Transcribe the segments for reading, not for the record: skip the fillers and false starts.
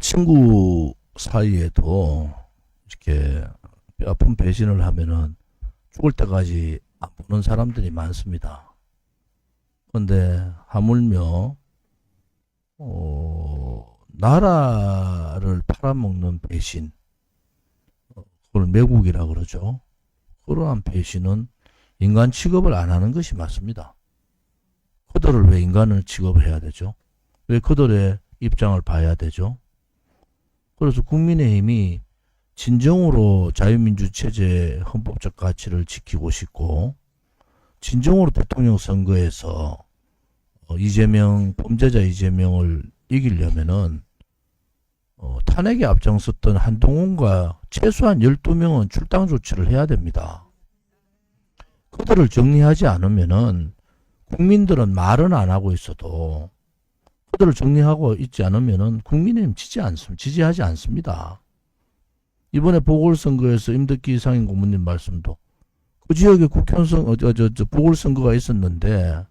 친구 사이에도 이렇게 뼈아픈 배신을 하면은 죽을 때까지 안 보는 사람들이 많습니다. 그런데 하물며 나라를 팔아먹는 배신, 그걸 매국이라 그러죠. 그러한 배신은 인간 취급을 안 하는 것이 맞습니다. 그들을 왜 인간을 취급을 해야 되죠? 왜 그들의 입장을 봐야 되죠? 그래서 국민의힘이 진정으로 자유민주 체제의 헌법적 가치를 지키고 싶고, 진정으로 대통령 선거에서 범죄자 이재명을 이기려면은 탄핵에 앞장섰던 한동훈과 최소한 12명은 출당 조치를 해야 됩니다. 그들을 정리하지 않으면은 국민들은 말은 안 하고 있어도 그들을 정리하고 있지 않으면은 국민의힘 지지하지 않습니다. 이번에 보궐선거에서 임덕기 상임고문님 말씀도 그 지역에 국회의원 보궐선거가 있었는데,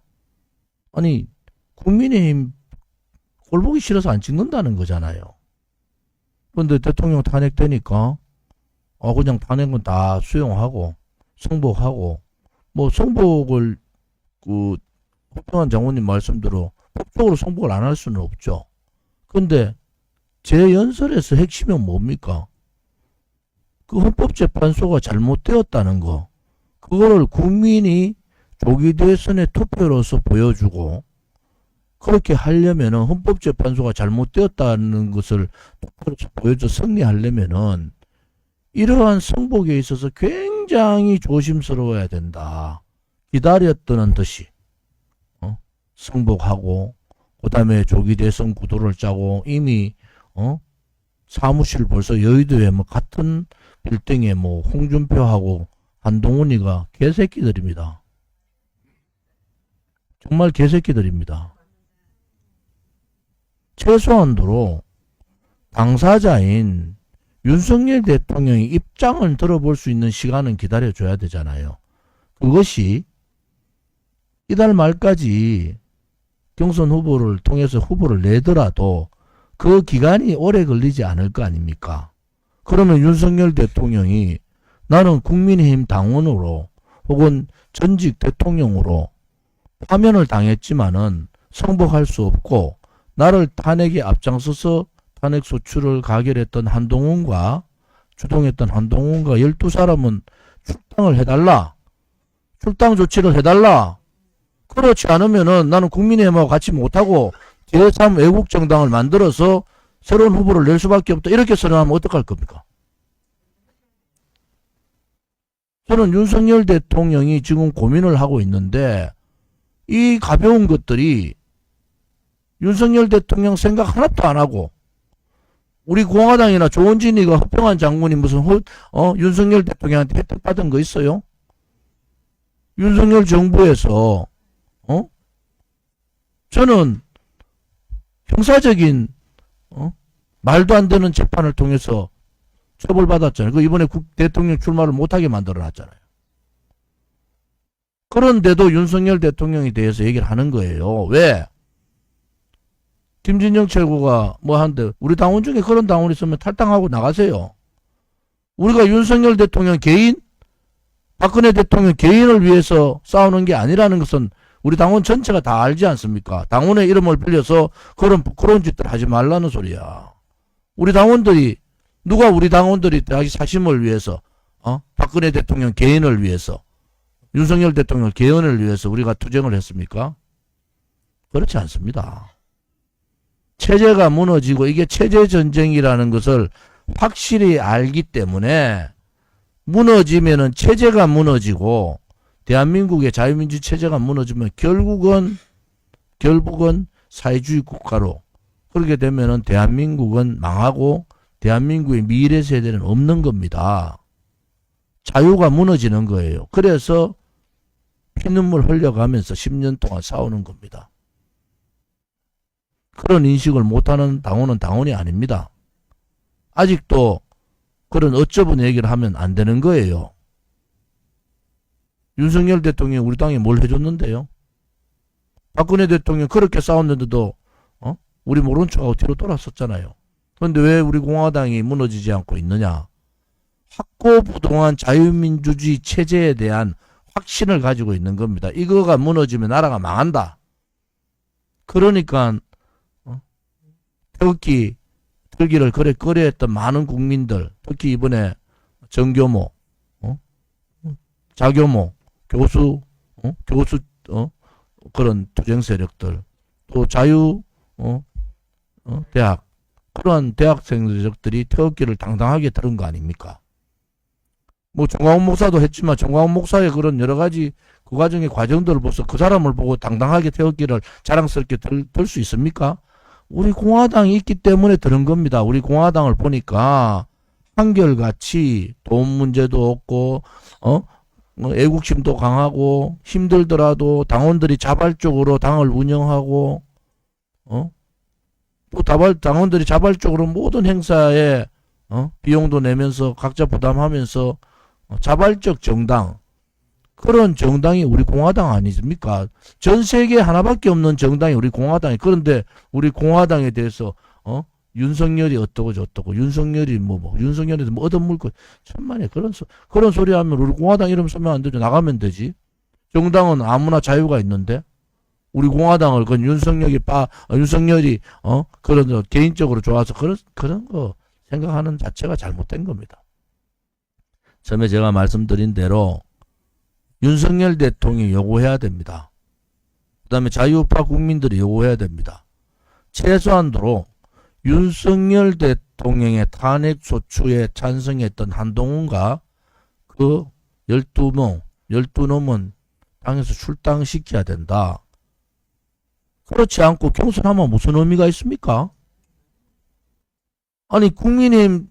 아니 국민의힘 꼴보기 싫어서 안 찍는다는 거잖아요. 그런데 대통령 탄핵되니까 그냥 탄핵은 다 수용하고 성복하고, 뭐 성복을 허평한 장관님 말씀대로 법적으로 성복을 안 할 수는 없죠. 그런데 제 연설에서 핵심은 뭡니까? 그 헌법재판소가 잘못되었다는 거, 그거를 국민이 조기 대선의 투표로서 보여주고, 그렇게 하려면은 헌법재판소가 잘못되었다는 것을 투표로서 보여줘 승리하려면은 이러한 성복에 있어서 굉장히 조심스러워야 된다. 기다렸던 듯이 성복하고, 그 다음에 조기 대선 구도를 짜고, 이미 사무실 벌써 여의도에 뭐 같은 빌딩에 뭐 홍준표하고 한동훈이가 개새끼들입니다. 정말 개새끼들입니다. 최소한도로 당사자인 윤석열 대통령이 입장을 들어볼 수 있는 시간은 기다려줘야 되잖아요. 그것이 이달 말까지 경선 후보를 통해서 후보를 내더라도 그 기간이 오래 걸리지 않을 거 아닙니까? 그러면 윤석열 대통령이 나는 국민의힘 당원으로 혹은 전직 대통령으로 파면을 당했지만은 성복할 수 없고, 나를 탄핵에 앞장서서 탄핵 소추를 가결했던 한동훈과 주동했던 한동훈과 12사람은 출당을 해달라. 출당 조치를 해달라. 그렇지 않으면은 나는 국민의힘하고 같이 못하고 제3 외국정당을 만들어서 새로운 후보를 낼 수밖에 없다. 이렇게 선언하면 어떡할 겁니까? 저는 윤석열 대통령이 지금 고민을 하고 있는데, 이 가벼운 것들이 윤석열 대통령 생각 하나도 안 하고, 우리 공화당이나 조원진이가 허평한 장군이 무슨 윤석열 대통령한테 혜택 받은 거 있어요? 윤석열 정부에서 저는 형사적인 말도 안 되는 재판을 통해서 처벌받았잖아요. 그 이번에 대통령 출마를 못하게 만들어놨잖아요. 그런데도 윤석열 대통령에 대해서 얘기를 하는 거예요. 왜? 김진영 최고가 뭐 하는데, 우리 당원 중에 그런 당원이 있으면 탈당하고 나가세요. 우리가 윤석열 대통령 개인, 박근혜 대통령 개인을 위해서 싸우는 게 아니라는 것은 우리 당원 전체가 다 알지 않습니까? 당원의 이름을 빌려서 그런 부끄러운 짓들 하지 말라는 소리야. 우리 당원들이, 누가 우리 당원들이 자기 사심을 위해서, 박근혜 대통령 개인을 위해서, 윤석열 대통령 개헌을 위해서 우리가 투쟁을 했습니까? 그렇지 않습니다. 체제가 무너지고, 이게 체제 전쟁이라는 것을 확실히 알기 때문에, 무너지면은 체제가 무너지고 대한민국의 자유민주 체제가 무너지면 결국은 사회주의 국가로, 그렇게 되면은 대한민국은 망하고 대한민국의 미래 세대는 없는 겁니다. 자유가 무너지는 거예요. 그래서 피눈물 흘려가면서 10년 동안 싸우는 겁니다. 그런 인식을 못하는 당원은 당원이 아닙니다. 아직도 그런 어쩌분 얘기를 하면 안 되는 거예요. 윤석열 대통령이 우리 당에 뭘 해줬는데요? 박근혜 대통령 그렇게 싸웠는데도 우리 모른 척하고 뒤로 돌았었잖아요. 그런데 왜 우리 공화당이 무너지지 않고 있느냐? 확고부동한 자유민주주의 체제에 대한 확신을 가지고 있는 겁니다. 이거가 무너지면 나라가 망한다. 그러니까 태극기 들기를 그래 꺼려했던 많은 국민들, 특히 이번에 전교모, 자교모, 교수, 그런 투쟁 세력들, 또 자유 대학, 그러한 대학생 세력들이 태극기를 당당하게 들은 거 아닙니까? 뭐 정광훈 목사도 했지만 정광훈 목사의 그런 여러 가지 그 과정의 과정들을 보서 그 사람을 보고 당당하게 태극기를 자랑스럽게 들 수 있습니까? 우리 공화당이 있기 때문에 들은 겁니다. 우리 공화당을 보니까 한결같이 돈 문제도 없고 애국심도 강하고 힘들더라도 당원들이 자발적으로 당을 운영하고 또 당원들이 자발적으로 모든 행사에 비용도 내면서 각자 부담하면서 자발적 정당, 그런 정당이 우리 공화당 아니십니까? 전 세계에 하나밖에 없는 정당이 우리 공화당이. 그런데 우리 공화당에 대해서 윤석열이 어떠고 저떠고 윤석열이 윤석열이 뭐 얻어물고 천만에 그런 소리 하면 우리 공화당 이름 쓰면 안 되죠. 나가면 되지. 정당은 아무나 자유가 있는데 우리 공화당을 윤석열이 그런 개인적으로 좋아서 그런 거 생각하는 자체가 잘못된 겁니다. 처음에 제가 말씀드린 대로 윤석열 대통령이 요구해야 됩니다. 그 다음에 자유우파 국민들이 요구해야 됩니다. 최소한도로 윤석열 대통령의 탄핵소추에 찬성했던 한동훈과 그 12놈은 당에서 출당시켜야 된다. 그렇지 않고 경선하면 무슨 의미가 있습니까? 아니 국민의힘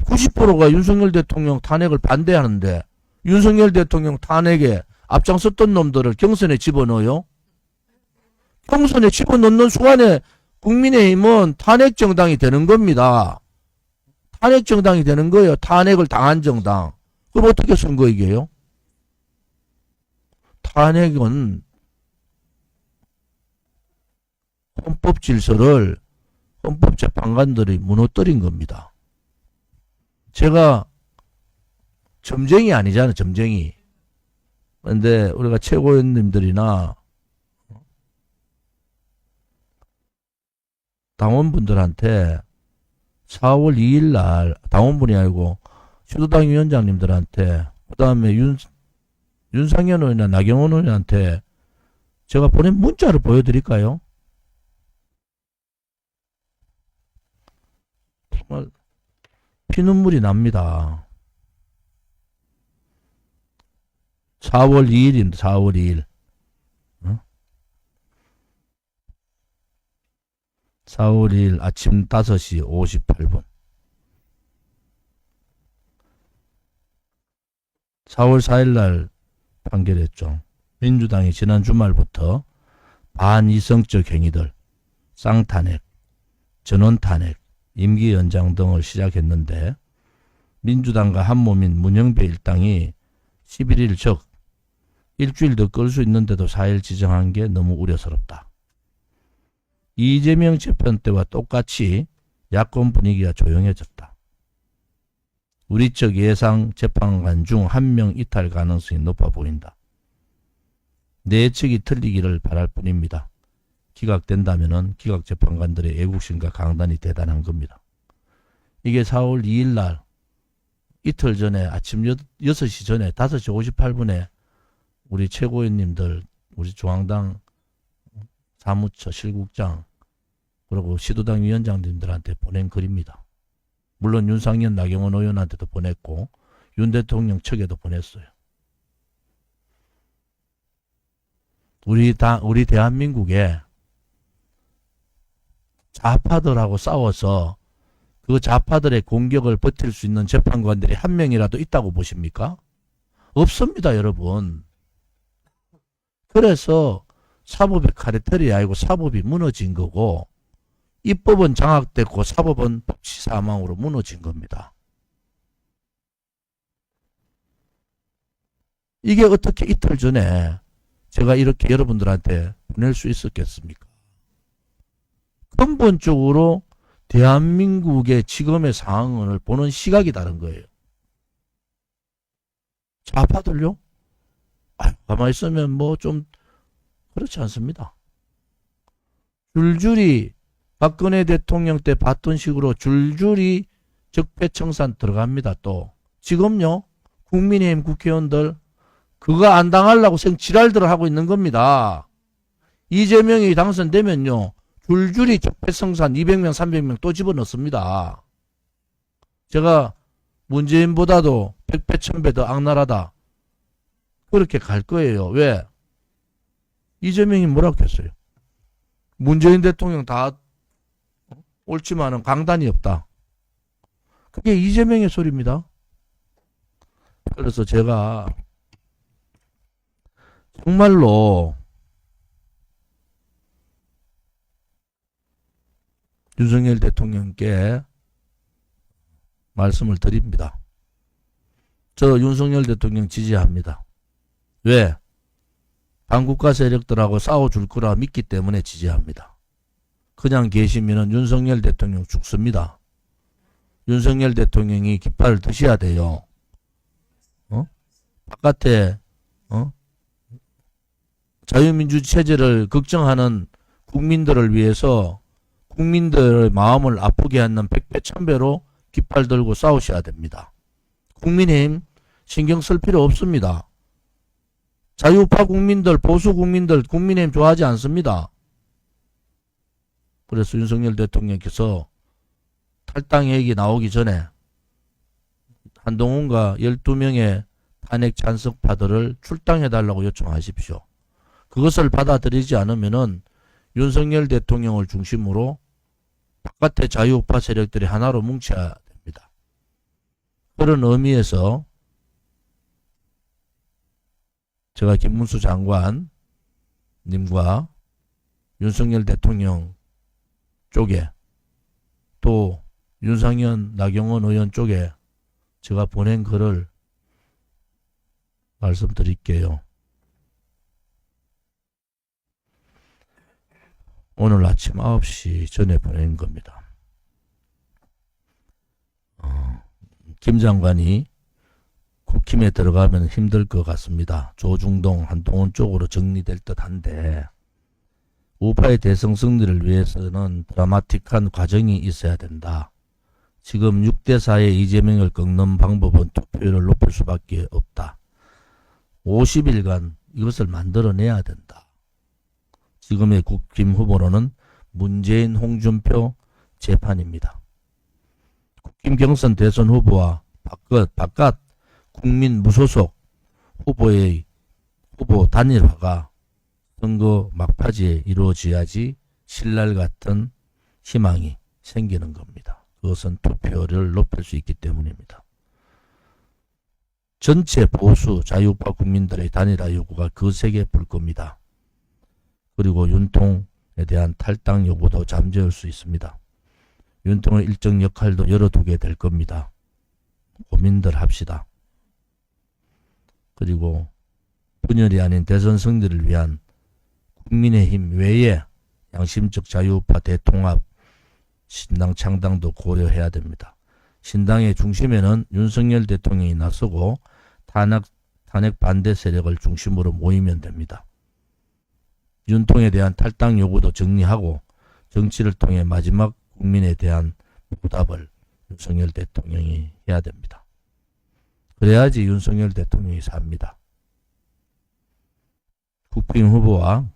90%가 윤석열 대통령 탄핵을 반대하는데 윤석열 대통령 탄핵에 앞장섰던 놈들을 경선에 집어넣어요? 경선에 집어넣는 순간에 국민의힘은 탄핵 정당이 되는 겁니다. 탄핵 정당이 되는 거예요. 탄핵을 당한 정당. 그럼 어떻게 선거 이겨요? 탄핵은 헌법 질서를 헌법재판관들이 무너뜨린 겁니다. 제가 점쟁이 아니잖아, 점쟁이. 근데 우리가 최고위원님들이나 당원분들한테 4월 2일 날 당원분이 아니고 시도당 위원장님들한테 그 다음에 윤상현 의원이나 나경원 의원한테 제가 보낸 문자를 보여드릴까요? 정말 피눈물이 납니다. 4월 2일입니다. 4월 2일. 4월 2일 아침 5시 58분. 4월 4일 날 판결했죠. 민주당이 지난 주말부터 반이성적 행위들, 쌍탄핵, 전원탄핵, 임기 연장 등을 시작했는데 민주당과 한몸인 문영배 일당이 11일 즉 일주일 더 끌 수 있는데도 4일 지정한 게 너무 우려스럽다. 이재명 재판 때와 똑같이 야권 분위기가 조용해졌다. 우리 측 예상 재판관 중 한 명 이탈 가능성이 높아 보인다. 내 측이 틀리기를 바랄 뿐입니다. 기각된다면은 기각 재판관들의 애국심과 강단이 대단한 겁니다. 이게 4월 2일 날 이틀 전에 아침 6시 전에 5시 58분에 우리 최고위원님들, 우리 중앙당 사무처 실국장 그리고 시도당 위원장님들한테 보낸 글입니다. 물론 윤상현 나경원 의원한테도 보냈고 윤 대통령 측에도 보냈어요. 우리 대한민국에 좌파들하고 싸워서 그 좌파들의 공격을 버틸 수 있는 재판관들이 한 명이라도 있다고 보십니까? 없습니다, 여러분. 그래서 사법의 카르텔이 아니고 사법이 무너진 거고 입법은 장악됐고 사법은 법치 사망으로 무너진 겁니다. 이게 어떻게 이틀 전에 제가 이렇게 여러분들한테 보낼 수 있었겠습니까? 근본적으로 대한민국의 지금의 상황을 보는 시각이 다른 거예요. 좌파들요? 가만히 있으면 뭐 좀 그렇지 않습니다. 줄줄이 박근혜 대통령 때 봤던 식으로 줄줄이 적폐청산 들어갑니다. 또 지금요 국민의힘 국회의원들 그거 안 당하려고 생지랄들을 하고 있는 겁니다. 이재명이 당선되면요 줄줄이 적폐청산 200명 300명 또 집어넣습니다. 제가 문재인보다도 100배 1000배 더 악랄하다 그렇게 갈 거예요. 왜? 이재명이 뭐라고 했어요? 문재인 대통령 다 옳지만은 강단이 없다. 그게 이재명의 소리입니다. 그래서 제가 정말로 윤석열 대통령께 말씀을 드립니다. 저 윤석열 대통령 지지합니다. 왜? 반국가 세력들하고 싸워줄 거라 믿기 때문에 지지합니다. 그냥 계시면은 윤석열 대통령 죽습니다. 윤석열 대통령이 깃발을 드셔야 돼요. 바깥에 자유민주 체제를 걱정하는 국민들을 위해서 국민들의 마음을 아프게 하는 100배 1000배로 깃발 들고 싸우셔야 됩니다. 국민의힘 신경 쓸 필요 없습니다. 자유파 국민들, 보수 국민들, 국민의힘 좋아하지 않습니다. 그래서 윤석열 대통령께서 탈당 얘기 나오기 전에 한동훈과 12명의 탄핵 찬성파들을 출당해달라고 요청하십시오. 그것을 받아들이지 않으면은 윤석열 대통령을 중심으로 바깥의 자유우파 세력들이 하나로 뭉쳐야 됩니다. 그런 의미에서 제가 김문수 장관님과 윤석열 대통령 쪽에 또 윤상현, 나경원 의원 쪽에 제가 보낸 글을 말씀드릴게요. 오늘 아침 9시 전에 보낸 겁니다. 김 장관이 국힘에 들어가면 힘들 것 같습니다. 조중동, 한동훈 쪽으로 정리될 듯한데 우파의 대선 승리를 위해서는 드라마틱한 과정이 있어야 된다. 지금 6대4의 이재명을 꺾는 방법은 투표율을 높일 수밖에 없다. 50일간 이것을 만들어내야 된다. 지금의 국힘 후보로는 문재인, 홍준표 재판입니다. 국힘 경선 대선 후보와 바깥 국민 무소속 후보의 후보 단일화가 선거 막바지에 이루어져야지 신랄 같은 희망이 생기는 겁니다. 그것은 투표를 높일 수 있기 때문입니다. 전체 보수 자유파 국민들의 단일화 요구가 거세게 불 겁니다. 그리고 윤통에 대한 탈당 요구도 잠재울 수 있습니다. 윤통의 일정 역할도 열어두게 될 겁니다. 고민들 합시다. 그리고 분열이 아닌 대선 승리를 위한 국민의힘 외에 양심적 자유우파 대통합 신당 창당도 고려해야 됩니다. 신당의 중심에는 윤석열 대통령이 나서고 탄핵 반대 세력을 중심으로 모이면 됩니다. 윤통에 대한 탈당 요구도 정리하고 정치를 통해 마지막 국민에 대한 보답을 윤석열 대통령이 해야 됩니다. 그래야지 윤석열 대통령이 삽니다. 국힘 후보와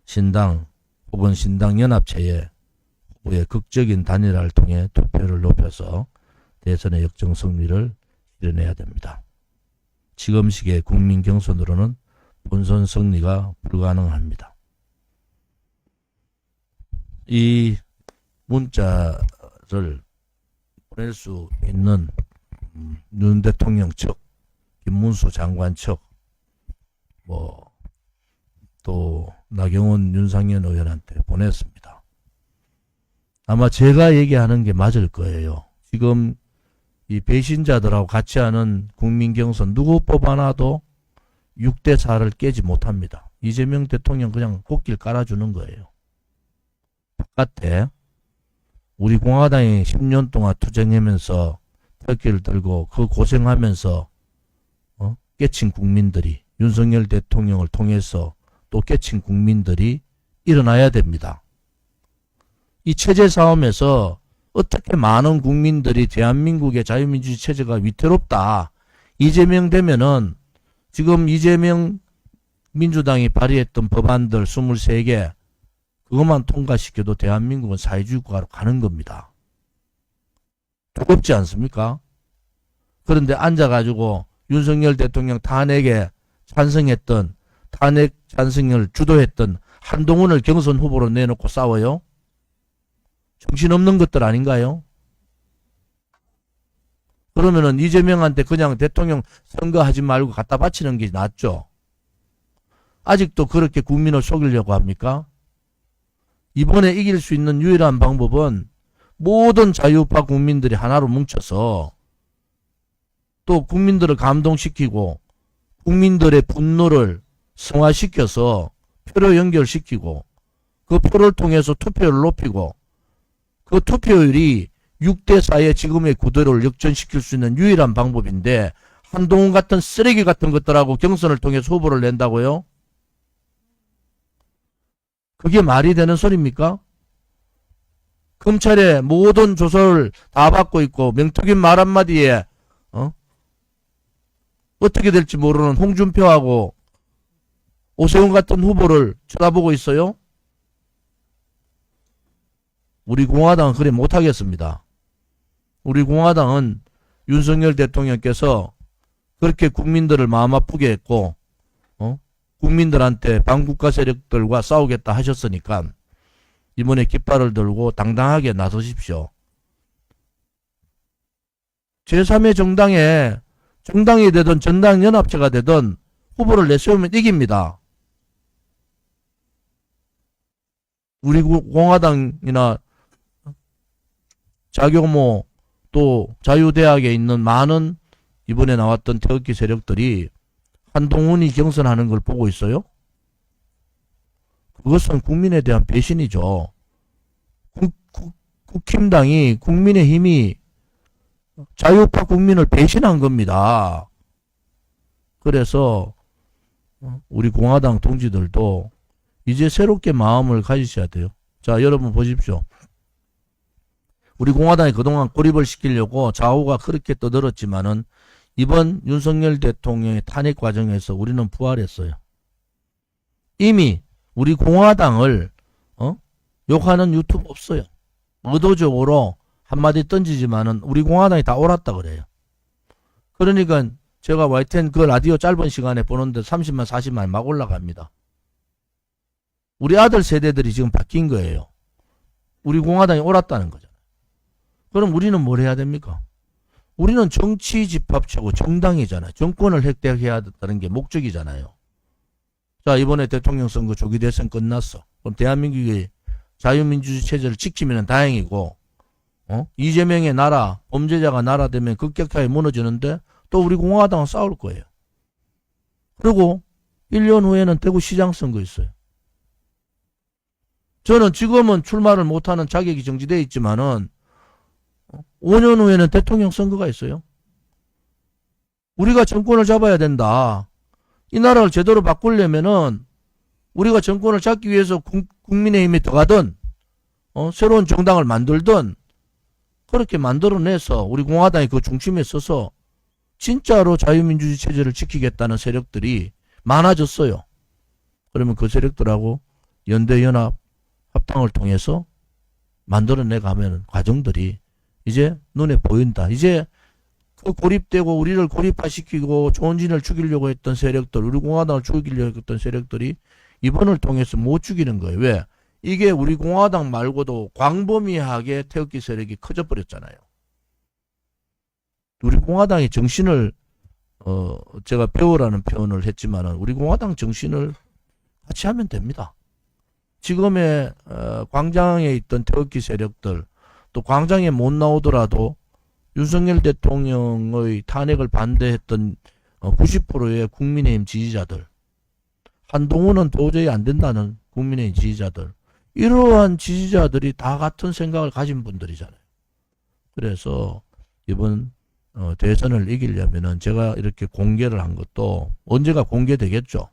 신당 혹은 신당연합체의 후보의 극적인 단일화를 통해 투표를 높여서 대선의 역정 승리를 이뤄내야 됩니다. 지금 시기의 국민 경선으로는 본선 승리가 불가능합니다. 이 문자를 보낼 수 있는 윤 대통령 측, 김문수 장관 측, 또 나경원, 윤상현 의원한테 보냈습니다. 아마 제가 얘기하는 게 맞을 거예요. 지금 이 배신자들하고 같이 하는 국민 경선 누구 뽑아놔도 6대4를 깨지 못합니다. 이재명 대통령 그냥 꽃길 깔아주는 거예요. 바깥에 우리 공화당이 10년 동안 투쟁하면서 태극기를 들고 그 고생하면서 깨친 국민들이, 윤석열 대통령을 통해서 또 깨친 국민들이 일어나야 됩니다. 이 체제 싸움에서 어떻게 많은 국민들이 대한민국의 자유민주주의 체제가 위태롭다, 이재명 되면은 지금 이재명 민주당이 발의했던 법안들 23개 그것만 통과시켜도 대한민국은 사회주의 국가로 가는 겁니다. 두렵지 않습니까? 그런데 앉아가지고 윤석열 대통령 탄핵에 찬성했던, 탄핵 찬성을 주도했던 한동훈을 경선 후보로 내놓고 싸워요? 정신없는 것들 아닌가요? 그러면은 이재명한테 그냥 대통령 선거하지 말고 갖다 바치는 게 낫죠. 아직도 그렇게 국민을 속이려고 합니까? 이번에 이길 수 있는 유일한 방법은 모든 자유파 국민들이 하나로 뭉쳐서 또 국민들을 감동시키고 국민들의 분노를 승화시켜서 표로 연결시키고 그 표를 통해서 투표율을 높이고 그 투표율이 6대4의 지금의 구도를 역전시킬 수 있는 유일한 방법인데 한동훈 같은 쓰레기 같은 것들하고 경선을 통해서 후보를 낸다고요? 그게 말이 되는 소리입니까? 검찰의 모든 조사를 다 받고 있고 명태균 말 한마디에 어떻게 될지 모르는 홍준표하고 오세훈 같은 후보를 쳐다보고 있어요? 우리 공화당은 그래 못하겠습니다. 우리 공화당은 윤석열 대통령께서 그렇게 국민들을 마음 아프게 했고 국민들한테 반국가 세력들과 싸우겠다 하셨으니까 이번에 깃발을 들고 당당하게 나서십시오. 제3의 정당이 되든 전당연합체가 되든 후보를 내세우면 이깁니다. 우리 공화당이나 자교모 또 자유대학에 있는 많은 이번에 나왔던 태극기 세력들이 한동훈이 경선하는 걸 보고 있어요? 그것은 국민에 대한 배신이죠. 국힘당이, 국민의힘이 자유파 국민을 배신한 겁니다. 그래서 우리 공화당 동지들도 이제 새롭게 마음을 가지셔야 돼요. 자, 여러분 보십시오. 우리 공화당이 그동안 고립을 시키려고 좌우가 그렇게 떠들었지만은 이번 윤석열 대통령의 탄핵 과정에서 우리는 부활했어요. 이미 우리 공화당을 욕하는 유튜브 없어요. 의도적으로 한마디 던지지만은 우리 공화당이 다 옳았다 그래요. 그러니까 제가 YTN 그 라디오 짧은 시간에 보는데 30만 40만 막 올라갑니다. 우리 아들 세대들이 지금 바뀐 거예요. 우리 공화당이 옳았다는 거죠. 그럼 우리는 뭘 해야 됩니까? 우리는 정치 집합체고 정당이잖아요. 정권을 획득해야 된다는 게 목적이잖아요. 자, 이번에 대통령 선거 조기 대선 끝났어. 그럼 대한민국의 자유민주주의 체제를 지키면 다행이고 이재명의 나라, 범죄자가 나라 되면 급격하게 무너지는데 또 우리 공화당은 싸울 거예요. 그리고 1년 후에는 대구시장 선거 있어요. 저는 지금은 출마를 못하는 자격이 정지되어 있지만은 5년 후에는 대통령 선거가 있어요. 우리가 정권을 잡아야 된다. 이 나라를 제대로 바꾸려면은 우리가 정권을 잡기 위해서 국민의힘이 들어가든 새로운 정당을 만들든 그렇게 만들어내서 우리 공화당이 그 중심에 서서 진짜로 자유민주주의 체제를 지키겠다는 세력들이 많아졌어요. 그러면 그 세력들하고 연대연합 합당을 통해서 만들어내가면 과정들이 이제 눈에 보인다. 이제 그 고립되고 우리를 고립화시키고 조원진을 죽이려고 했던 세력들, 우리 공화당을 죽이려고 했던 세력들이 이번을 통해서 못 죽이는 거예요. 왜? 이게 우리 공화당 말고도 광범위하게 태극기 세력이 커져버렸잖아요. 우리 공화당의 정신을 제가 배우라는 표현을 했지만은 우리 공화당 정신을 같이 하면 됩니다. 지금의 광장에 있던 태극기 세력들 또 광장에 못 나오더라도 윤석열 대통령의 탄핵을 반대했던 90%의 국민의힘 지지자들, 한동훈은 도저히 안 된다는 국민의힘 지지자들, 이러한 지지자들이 다 같은 생각을 가진 분들이잖아요. 그래서 이번 대선을 이기려면은 제가 이렇게 공개를 한 것도 언제가 공개되겠죠.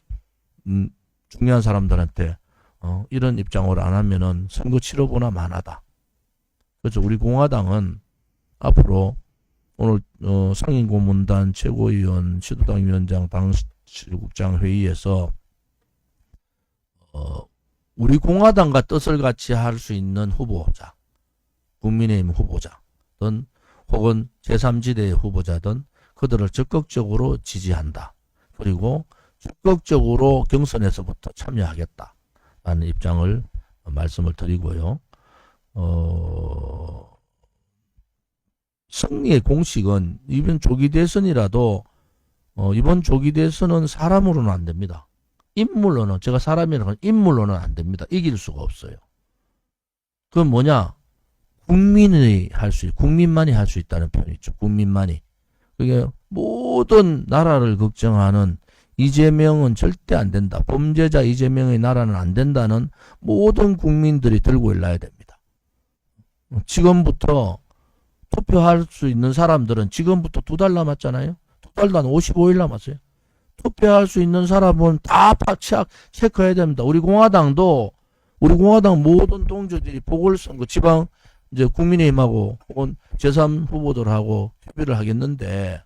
중요한 사람들한테 이런 입장을 안 하면은 선거 치러보나 만하다. 그래서 우리 공화당은 앞으로 오늘 상임고문단 최고위원, 시도당 위원장, 당시국장 회의에서 우리 공화당과 뜻을 같이 할 수 있는 후보자, 국민의힘 후보자든 혹은 제3지대의 후보자든 그들을 적극적으로 지지한다. 그리고 적극적으로 경선에서부터 참여하겠다라는 입장을 말씀을 드리고요. 승리의 공식은 이번 조기 대선이라도 이번 조기 대선은 사람으로는 안 됩니다. 인물로는, 제가 사람이라고 하는 인물로는 안 됩니다. 이길 수가 없어요. 그건 뭐냐? 국민만이 할 수 있다는 표현이 있죠. 국민만이. 그게 모든 나라를 걱정하는 이재명은 절대 안 된다. 범죄자 이재명의 나라는 안 된다는 모든 국민들이 들고 일어나야 됩니다. 지금부터 투표할 수 있는 사람들은 지금부터 2달 남았잖아요. 2달도 한 55일 남았어요. 투표할 수 있는 사람은 다 체크해야 됩니다. 우리 공화당 모든 동지들이 보궐선거 지방 이제 국민의힘하고 혹은 제3 후보들하고 협의를 하겠는데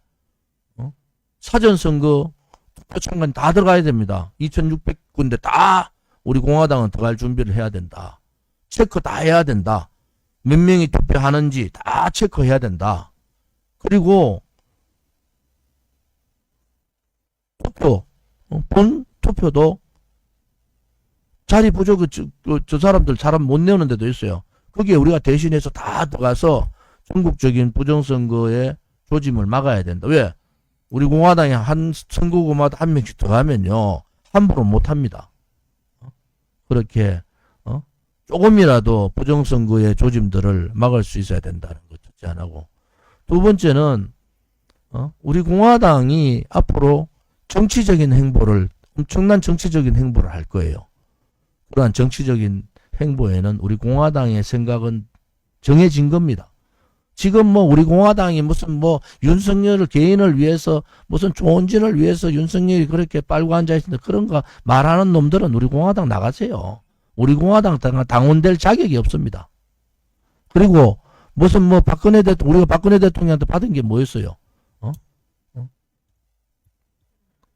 사전선거 투표창관 다 들어가야 됩니다. 2600군데 다 우리 공화당은 들어갈 준비를 해야 된다. 체크 다 해야 된다. 몇 명이 투표하는지 다 체크해야 된다. 그리고 본 투표도 자리 부족, 저 사람들 사람 못 내오는 데도 있어요. 거기에 우리가 대신해서 다 들어가서 전국적인 부정선거의 조짐을 막아야 된다. 왜? 우리 공화당이 한 선거구마다 한 명씩 들어가면요. 함부로 못 합니다. 그렇게, 조금이라도 부정선거의 조짐들을 막을 수 있어야 된다는 것 첫째 하나고. 두 번째는, 우리 공화당이 앞으로 정치적인 행보를, 엄청난 정치적인 행보를 할 거예요. 그러한 정치적인 행보에는 우리 공화당의 생각은 정해진 겁니다. 지금 뭐 우리 공화당이 무슨 뭐 윤석열 개인을 위해서 무슨 조은진을 위해서 윤석열이 그렇게 빨고 앉아있는데 그런 거 말하는 놈들은 우리 공화당 나가세요. 우리 공화당 당원될 자격이 없습니다. 그리고 무슨 뭐 우리가 박근혜 대통령한테 받은 게 뭐였어요?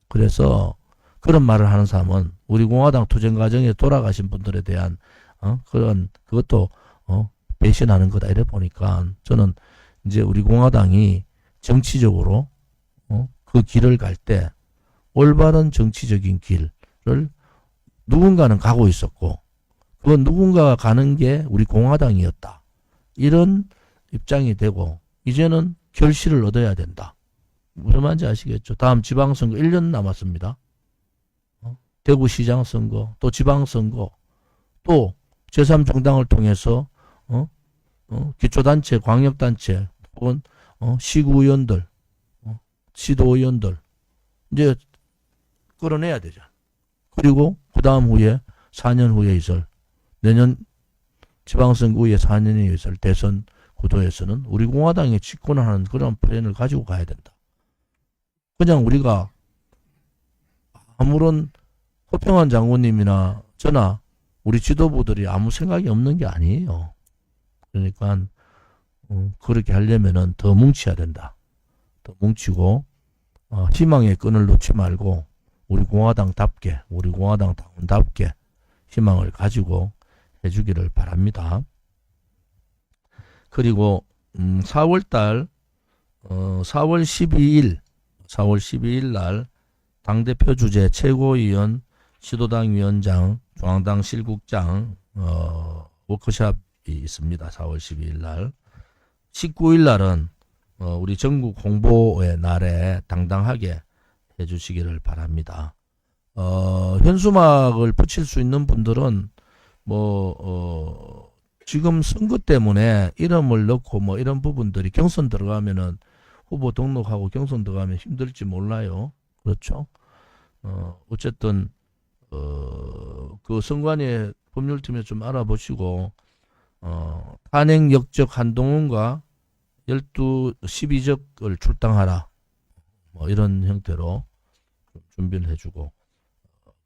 그래서 그런 말을 하는 사람은 우리 공화당 투쟁 과정에 돌아가신 분들에 대한 그것도 배신하는 거다 이래 보니까 저는 이제 우리 공화당이 정치적으로 그 길을 갈 때 올바른 정치적인 길을 누군가는 가고 있었고 그건 누군가가 가는 게 우리 공화당이었다. 이런 입장이 되고 이제는 결실을 얻어야 된다. 무슨 말인지 아시겠죠? 다음 지방선거 1년 남았습니다. 대구시장 선거, 또 지방선거, 또 제3정당을 통해서 기초단체, 광역단체 혹은 시구의원들, 시도의원들 이제 끌어내야 되죠. 그리고 그 다음 후에 4년 후에 있을 내년 지방선거 후에 4년에 있을 대선 구도에서는 우리 공화당이 집권을 하는 그런 플랜을 가지고 가야 된다. 그냥 우리가 아무런 허평환 장군님이나 저나 우리 지도부들이 아무 생각이 없는 게 아니에요. 그러니까 그렇게 하려면은 더 뭉쳐야 된다. 더 뭉치고 희망의 끈을 놓지 말고 우리 공화당답게 우리 공화당 당원답게 희망을 가지고 해주기를 바랍니다. 그리고 4월 12일 날 당대표 주재 최고위원 시도당 위원장 중앙당 실국장 워크숍이 있습니다. 4월 12일 날 19일 날은 우리 전국 홍보의 날에 당당하게 해주시기를 바랍니다. 현수막을 붙일 수 있는 분들은 지금 선거 때문에 이름을 넣고 뭐 이런 부분들이 경선 들어가면은 후보 등록하고 경선 들어가면 힘들지 몰라요. 그렇죠? 어쨌든 그 선관위에 법률팀에 좀 알아보시고 탄핵 역적 한동훈과 12적을 출당하라. 뭐 이런 형태로 좀 준비를 해주고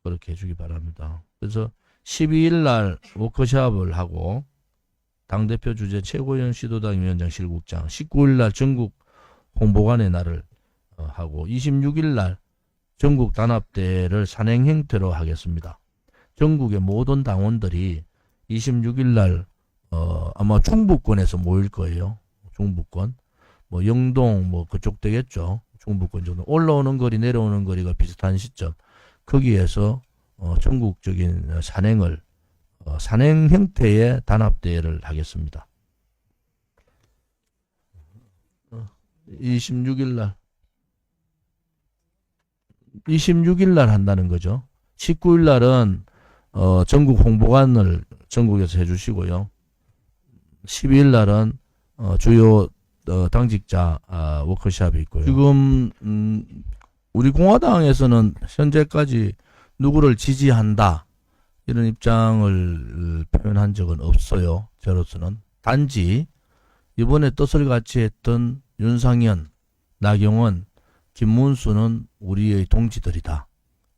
그렇게 해주기 바랍니다. 그래서 12일 날 워크숍을 하고 당대표 주재 최고위원 시도당 위원장 실국장 19일 날 전국 홍보관의 날을 하고 26일 날 전국 단합대회를 산행 형태로 하겠습니다. 전국의 모든 당원들이 26일 날 아마 충북권에서 모일 거예요. 충북권 뭐 영동 뭐 그쪽 되겠죠. 충북권 정도 올라오는 거리 내려오는 거리가 비슷한 시점 거기에서 전국적인 산행을 산행 형태의 단합대회를 하겠습니다. 26일 날 한다는 거죠. 19일 날은 전국 홍보관을 전국에서 해주시고요. 12일 날은 주요 당직자 워크숍이 있고요. 지금 우리 공화당에서는 현재까지 누구를 지지한다 이런 입장을 표현한 적은 없어요. 저로서는 단지 이번에 뜻을 같이 했던 윤상현, 나경원, 김문수는 우리의 동지들이다.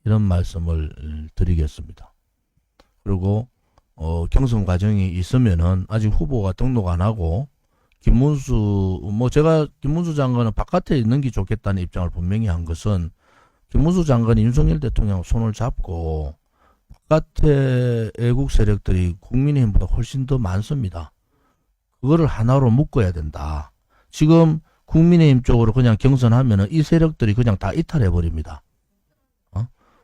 이런 말씀을 드리겠습니다. 그리고 경선 과정이 있으면은 아직 후보가 등록 안 하고 김문수 제가 김문수 장관은 바깥에 있는 게 좋겠다는 입장을 분명히 한 것은 김문수 장관이 윤석열 대통령 손을 잡고 바깥에 애국 세력들이 국민의힘보다 훨씬 더 많습니다. 그거를 하나로 묶어야 된다. 지금 국민의힘 쪽으로 그냥 경선하면은 이 세력들이 그냥 다 이탈해버립니다.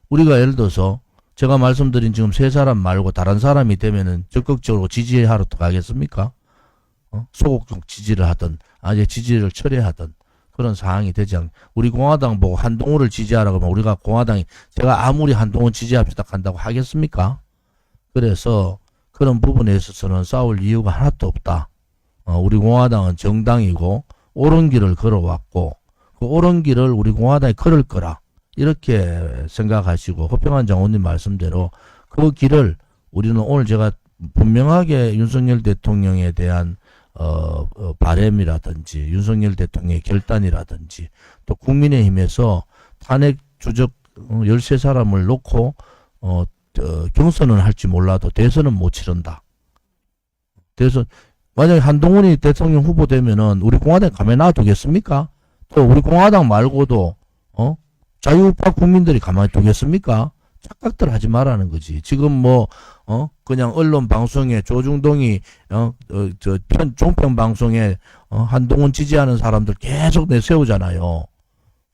우리가 예를 들어서 제가 말씀드린 지금 세 사람 말고 다른 사람이 되면은 적극적으로 지지하러 가겠습니까? 소극적 지지를 하든 아예 지지를 철회하든 그런 상황이 되지 않. 우리 공화당 보고 한동훈을 지지하라 그러면 우리가 공화당이 제가 아무리 한동훈 지지합시다 한다고 하겠습니까? 그래서 그런 부분에 있어서는 싸울 이유가 하나도 없다. 우리 공화당은 정당이고 옳은 길을 걸어왔고 그 옳은 길을 우리 공화당이 걸을 거라 이렇게 생각하시고 허평한 장관님 말씀대로 그 길을 우리는 오늘 제가 분명하게 윤석열 대통령에 대한 바램이라든지 윤석열 대통령의 결단이라든지 또 국민의힘에서 탄핵 주적 13사람을 놓고 경선은 할지 몰라도 대선은 못 치른다. 대선 만약에 한동훈이 대통령 후보 되면은 우리 공화당 가만히 놔두겠습니까? 또 우리 공화당 말고도 자유우파 국민들이 가만히 두겠습니까? 착각들 하지 말라는 거지. 지금 그냥 언론 방송에 조중동이 종편 방송에 한동훈 지지하는 사람들 계속 내세우잖아요.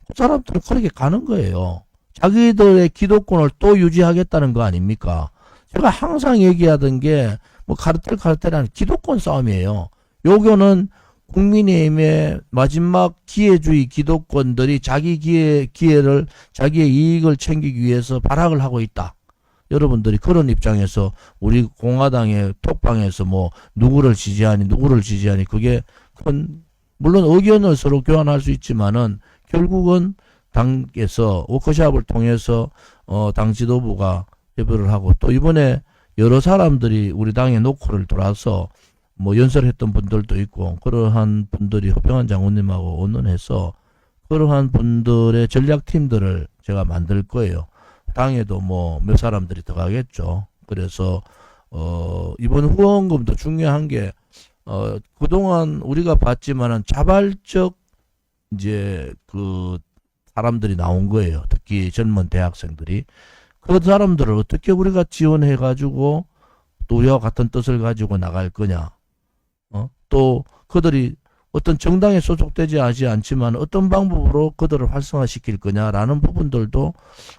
그 사람들은 그렇게 가는 거예요. 자기들의 기득권을 또 유지하겠다는 거 아닙니까? 제가 항상 얘기하던 게 카르텔하는 기득권 싸움이에요. 요거는 국민의힘의 마지막 기회주의 기득권들이 자기 기회를 자기의 이익을 챙기기 위해서 발악을 하고 있다. 여러분들이 그런 입장에서 우리 공화당의 톡방에서 누구를 지지하니 그게 물론 의견을 서로 교환할 수 있지만은 결국은 당에서 워크숍을 통해서 당 지도부가 협의를 하고 또 이번에 여러 사람들이 우리 당의 노크를 돌아서 연설했던 분들도 있고 그러한 분들이 허평한 장군님하고 의논해서 그러한 분들의 전략팀들을 제가 만들 거예요. 당에도 몇 사람들이 들어가겠죠. 그래서 이번 후원금도 중요한 게 그동안 우리가 봤지만은 자발적 이제 그 사람들이 나온 거예요. 특히 젊은 대학생들이 그 사람들을 어떻게 우리가 지원해 가지고 또 우리와 같은 뜻을 가지고 나갈 거냐. 또 그들이 어떤 정당에 소속되지 않지만 어떤 방법으로 그들을 활성화시킬 거냐라는 부분들도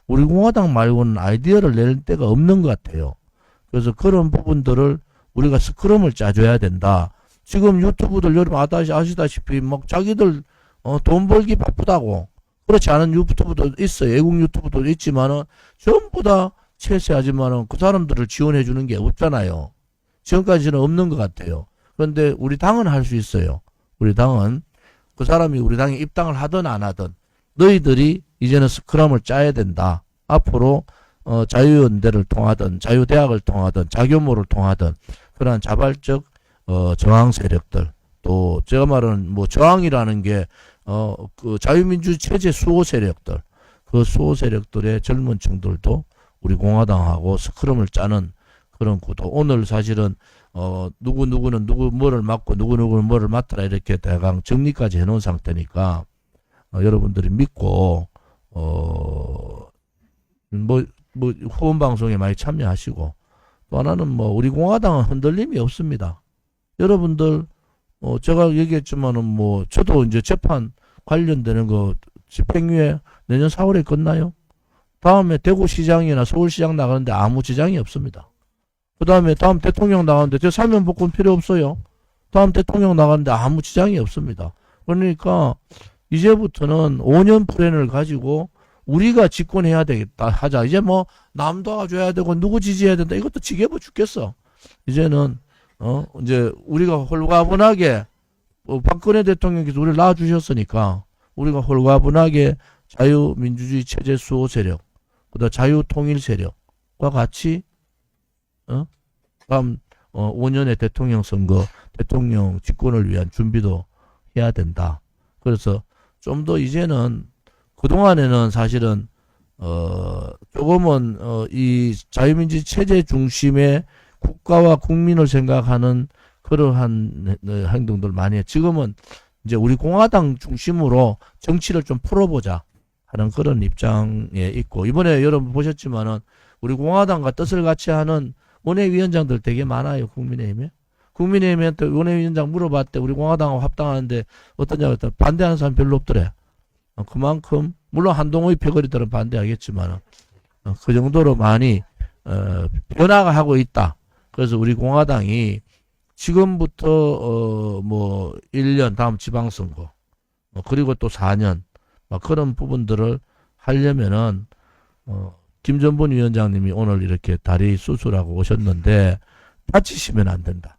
우리 공화당 말고는 아이디어를 낼 데가 없는 것 같아요. 그래서 그런 부분들을 우리가 스크럼을 짜줘야 된다. 지금 유튜브들 여러분 아시다시피 자기들 돈 벌기 바쁘다고 그렇지 않은 유튜브도 있어요. 애국 유튜브도 있지만은 전부 다 채세하지만은 그 사람들을 지원해 주는 게 없잖아요. 지금까지는 없는 것 같아요. 그런데 우리 당은 할 수 있어요. 우리 당은 그 사람이 우리 당에 입당을 하든 안 하든 너희들이 이제는 스크럼을 짜야 된다. 앞으로 자유연대를 통하든 자유대학을 통하든 자교모를 통하든 그러한 자발적 저항 세력들, 또 제가 말하는 뭐 저항이라는 게 그 자유민주 체제 수호 세력들, 그 수호 세력들의 젊은 층들도 우리 공화당하고 스크럼을 짜는 그런 구도. 오늘 사실은 누구누구는 누구 뭐를 맡고 누구누구는 뭐를 맡아라 이렇게 대강 정리까지 해놓은 상태니까 여러분들이 믿고 후원 방송에 많이 참여하시고, 또 하나는 뭐 우리 공화당은 흔들림이 없습니다. 여러분들 제가 얘기했지만은 뭐 저도 이제 재판 관련되는 거 집행유예 내년 4월에 끝나요. 다음에 대구시장이나 서울시장 나가는데 아무 지장이 없습니다. 그 다음에 다음 대통령 나가는데 저 사면 복권 필요 없어요. 다음 대통령 나가는데 아무 지장이 없습니다. 그러니까 이제부터는 5년 플랜을 가지고 우리가 집권해야 되겠다 하자. 이제 뭐 남도 와줘야 되고 누구 지지해야 된다. 이것도 지겨워 죽겠어. 이제는 이제 우리가 홀가분하게 박근혜 대통령께서 우리를 낳아주셨으니까 우리가 홀가분하게 자유민주주의 체제 수호 세력, 그다음 자유통일 세력과 같이 다음 5년의 대통령 선거, 대통령 집권을 위한 준비도 해야 된다. 그래서 좀 더 이제는 그동안에는 사실은 조금은 이 자유민주주의 체제 중심의 국가와 국민을 생각하는 그러한 행동들 많이 해. 지금은 이제 우리 공화당 중심으로 정치를 좀 풀어보자 하는 그런 입장에 있고, 이번에 여러분 보셨지만은 우리 공화당과 뜻을 같이 하는 원외위원장들 되게 많아요. 국민의힘한테 원외위원장 물어봤대. 우리 공화당하고 합당하는데 어떠냐고 했더니 반대하는 사람 별로 없더래. 그만큼 물론 한동훈의 패거리들은 반대하겠지만 그 정도로 많이 변화가 하고 있다. 그래서 우리 공화당이 지금부터 뭐 1년 다음 지방선거 그리고 또 4년 그런 부분들을 하려면은 김전분 위원장님이 오늘 이렇게 다리 수술하고 오셨는데 다치시면 안 된다.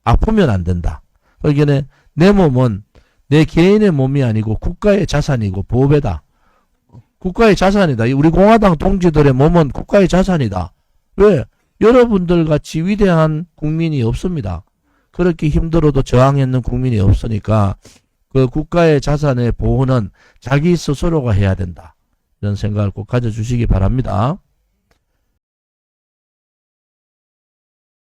아프면 안 된다. 그러니까 내 몸은 내 개인의 몸이 아니고 국가의 자산이고 보배다. 국가의 자산이다. 우리 공화당 동지들의 몸은 국가의 자산이다. 왜? 여러분들 같이 위대한 국민이 없습니다. 그렇게 힘들어도 저항했는 국민이 없으니까 그 국가의 자산의 보호는 자기 스스로가 해야 된다. 이런 생각을 꼭 가져주시기 바랍니다.